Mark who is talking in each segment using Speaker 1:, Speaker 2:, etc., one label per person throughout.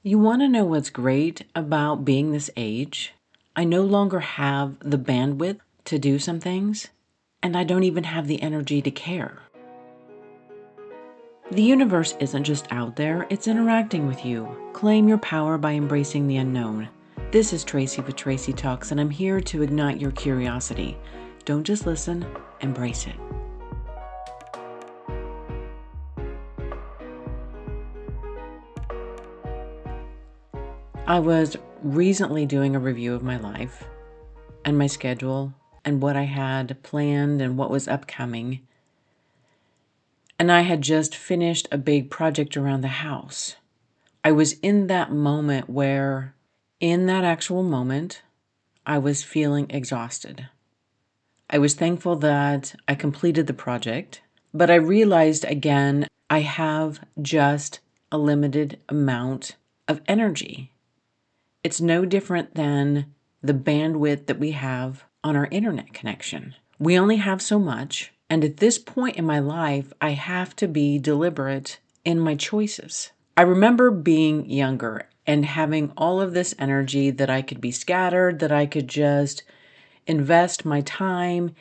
Speaker 1: You want to know what's great about being this age? I no longer have the bandwidth to do some things, and I don't even have the energy to care. The universe isn't just out there, it's interacting with you. Claim your power by embracing the unknown. This is Tracy with Tracy Talks, and I'm here to ignite your curiosity. Don't just listen, embrace it. I was recently doing a review of my life and my schedule and what I had planned and what was upcoming. And I had just finished a big project around the house. I was in that moment where, in that actual moment, I was feeling exhausted. I was thankful that I completed the project, but I realized again, I have just a limited amount of energy. It's no different than the bandwidth that we have on our internet connection. We only have so much, and at this point in my life, I have to be deliberate in my choices. I remember being younger and having all of this energy that I could be scattered, that I could just invest my time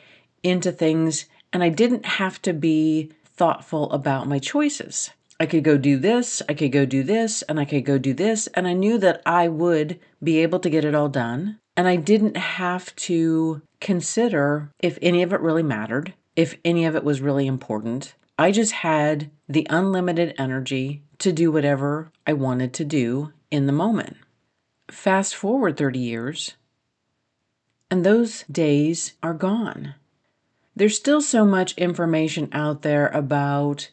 Speaker 1: into things, and I didn't have to be thoughtful about my choices. I could go do this, I could go do this, and I could go do this, and I knew that I would be able to get it all done, and I didn't have to consider if any of it really mattered, if any of it was really important. I just had the unlimited energy to do whatever I wanted to do in the moment. Fast forward 30 years, and those days are gone. There's still so much information out there about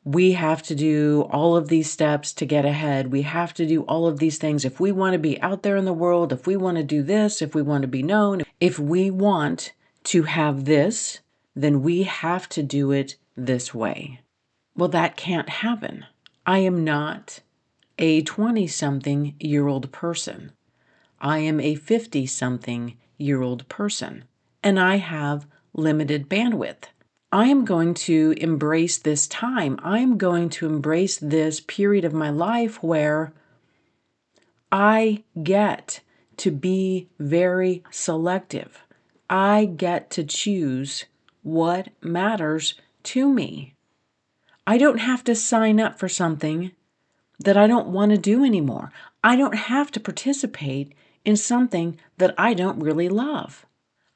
Speaker 1: we have to do all of these steps to get ahead. We have to do all of these things if we want to be out there in the world, if we want to do this, if we want to be known, if we want to have this, then we have to do it this way. Well, that can't happen. I am not a 20-something-year-old person. I am a 50-something-year-old person, and I have limited bandwidth. I am going to embrace this time. I'm going to embrace this period of my life where I get to be very selective. I get to choose what matters to me. I don't have to sign up for something that I don't want to do anymore. I don't have to participate in something that I don't really love.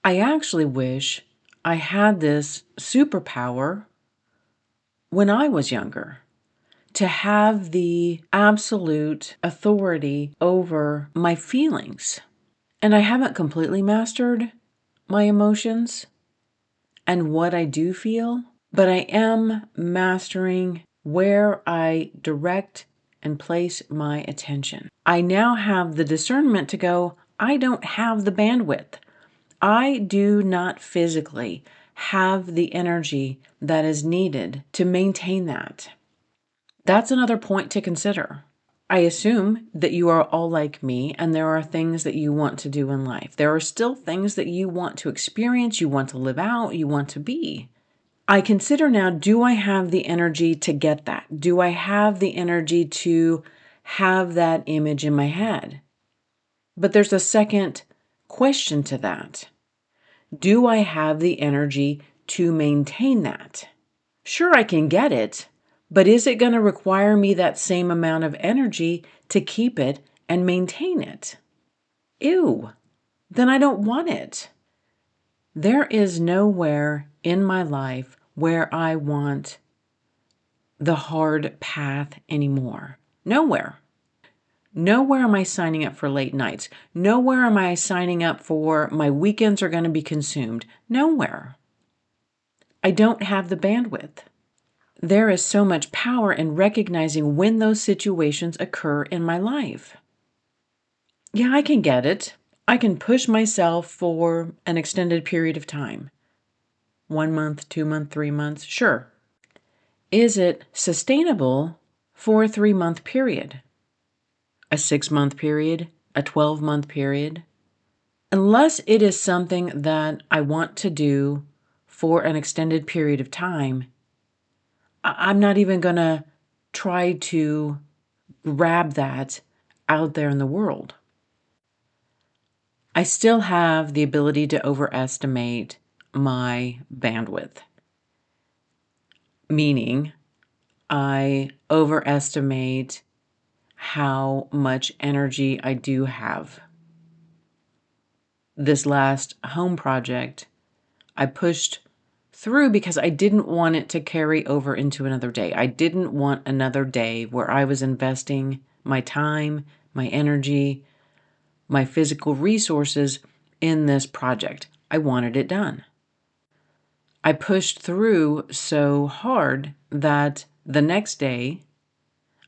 Speaker 1: I actually wish I had this superpower when I was younger, to have the absolute authority over my feelings. And I haven't completely mastered my emotions and what I do feel, but I am mastering where I direct and place my attention. I now have the discernment to go, I don't have the bandwidth. I do not physically have the energy that is needed to maintain that. That's another point to consider. I assume that you are all like me and there are things that you want to do in life. There are still things that you want to experience, you want to live out, you want to be. I consider now, do I have the energy to get that? Do I have the energy to have that image in my head? But there's a second question to that. Do I have the energy to maintain that? Sure, I can get it, but is it going to require me that same amount of energy to keep it and maintain it? Ew, then I don't want it. There is nowhere in my life where I want the hard path anymore. Nowhere. Nowhere am I signing up for late nights. Nowhere am I signing up for my weekends are going to be consumed. Nowhere. I don't have the bandwidth. There is so much power in recognizing when those situations occur in my life. Yeah, I can get it. I can push myself for an extended period of time. 1 month, 2 months, 3 months, sure. Is it sustainable for a 3-month period? A 6-month period? A 12-month period? Unless it is something that I want to do for an extended period of time, I'm not even going to try to grab that out there in the world. I still have the ability to overestimate my bandwidth, meaning I overestimate how much energy I do have. This last home project, I pushed through because I didn't want it to carry over into another day. I didn't want another day where I was investing my time, my energy, my physical resources in this project. I wanted it done. I pushed through so hard that the next day,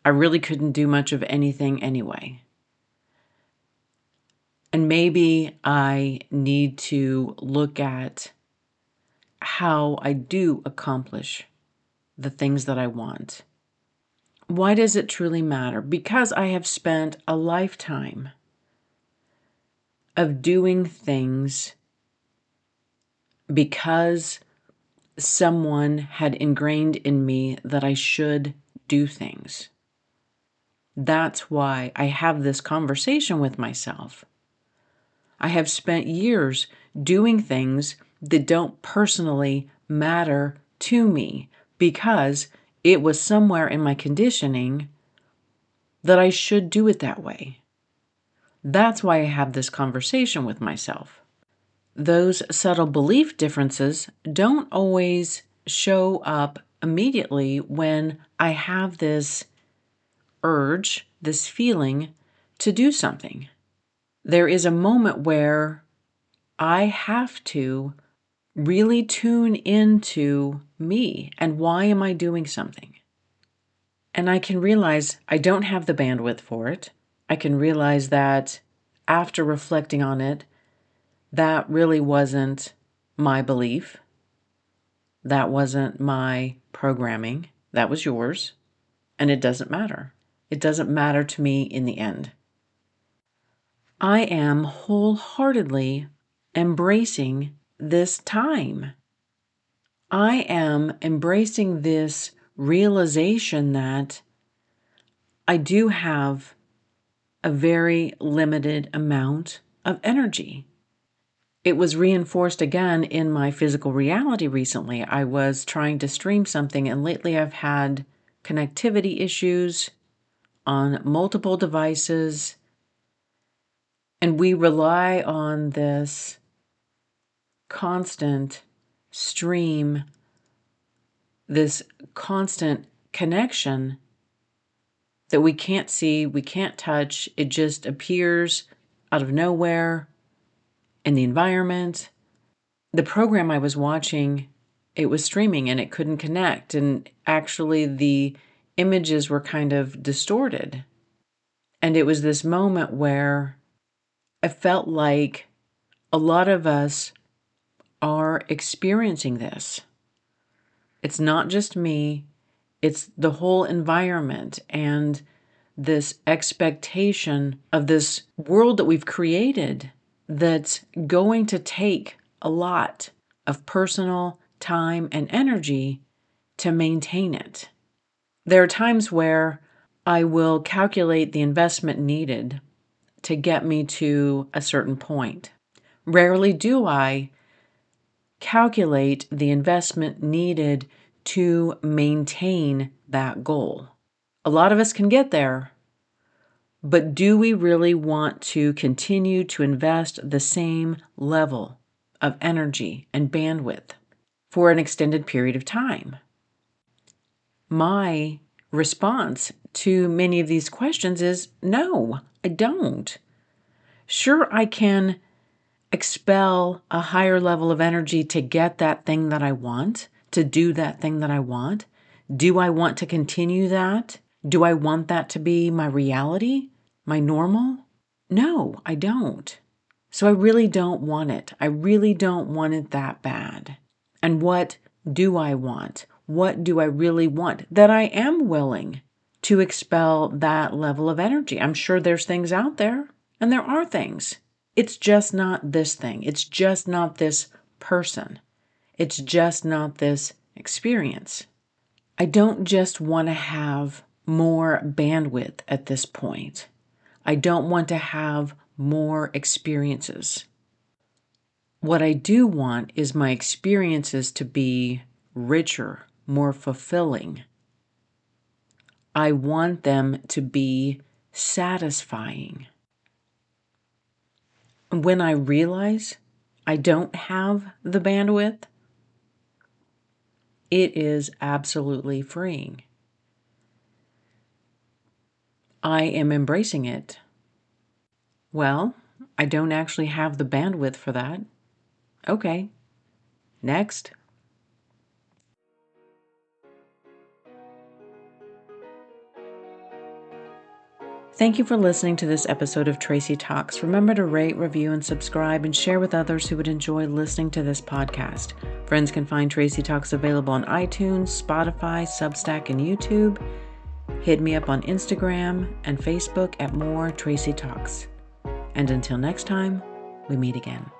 Speaker 1: I really couldn't do much of anything anyway. And maybe I need to look at how I do accomplish the things that I want. Why does it truly matter? Because I have spent a lifetime of doing things because someone had ingrained in me that I should do things. That's why I have this conversation with myself. I have spent years doing things that don't personally matter to me because it was somewhere in my conditioning that I should do it that way. That's why I have this conversation with myself. Those subtle belief differences don't always show up immediately when I have this urge, this feeling to do something. There is a moment where I have to really tune into me and why am I doing something? And I can realize I don't have the bandwidth for it. I can realize that after reflecting on it, that really wasn't my belief. That wasn't my programming. That was yours. And it doesn't matter. It doesn't matter to me in the end. I am wholeheartedly embracing this time. I am embracing this realization that I do have a very limited amount of energy. It was reinforced again in my physical reality recently. I was trying to stream something, and lately I've had connectivity issues on multiple devices. And we rely on this constant stream, this constant connection that we can't see, we can't touch. It just appears out of nowhere in the environment. The program I was watching, it was streaming and it couldn't connect. And actually, the images were kind of distorted. And it was this moment where I felt like a lot of us are experiencing this. It's not just me, it's the whole environment and this expectation of this world that we've created that's going to take a lot of personal time and energy to maintain it. There are times where I will calculate the investment needed to get me to a certain point. Rarely do I calculate the investment needed to maintain that goal. A lot of us can get there, but do we really want to continue to invest the same level of energy and bandwidth for an extended period of time? My response to many of these questions is no, I don't. Sure, I can expel a higher level of energy to get that thing that I want, to do that thing that I want. Do I want to continue that? Do I want that to be my reality, my normal? No, I don't. So I really don't want it. I really don't want it that bad. And what do I want? What do I really want that I am willing to expel that level of energy? I'm sure there's things out there, and there are things. It's just not this thing. It's just not this person. It's just not this experience. I don't just want to have more bandwidth at this point. I don't want to have more experiences. What I do want is my experiences to be richer, more fulfilling. I want them to be satisfying. When I realize I don't have the bandwidth, it is absolutely freeing. I am embracing it. Well, I don't actually have the bandwidth for that. Okay, next. Thank you for listening to this episode of Tracy Talks. Remember to rate, review, and subscribe, and share with others who would enjoy listening to this podcast. Friends can find Tracy Talks available on iTunes, Spotify, Substack, and YouTube. Hit me up on Instagram and Facebook at More Tracy Talks. And until next time, we meet again.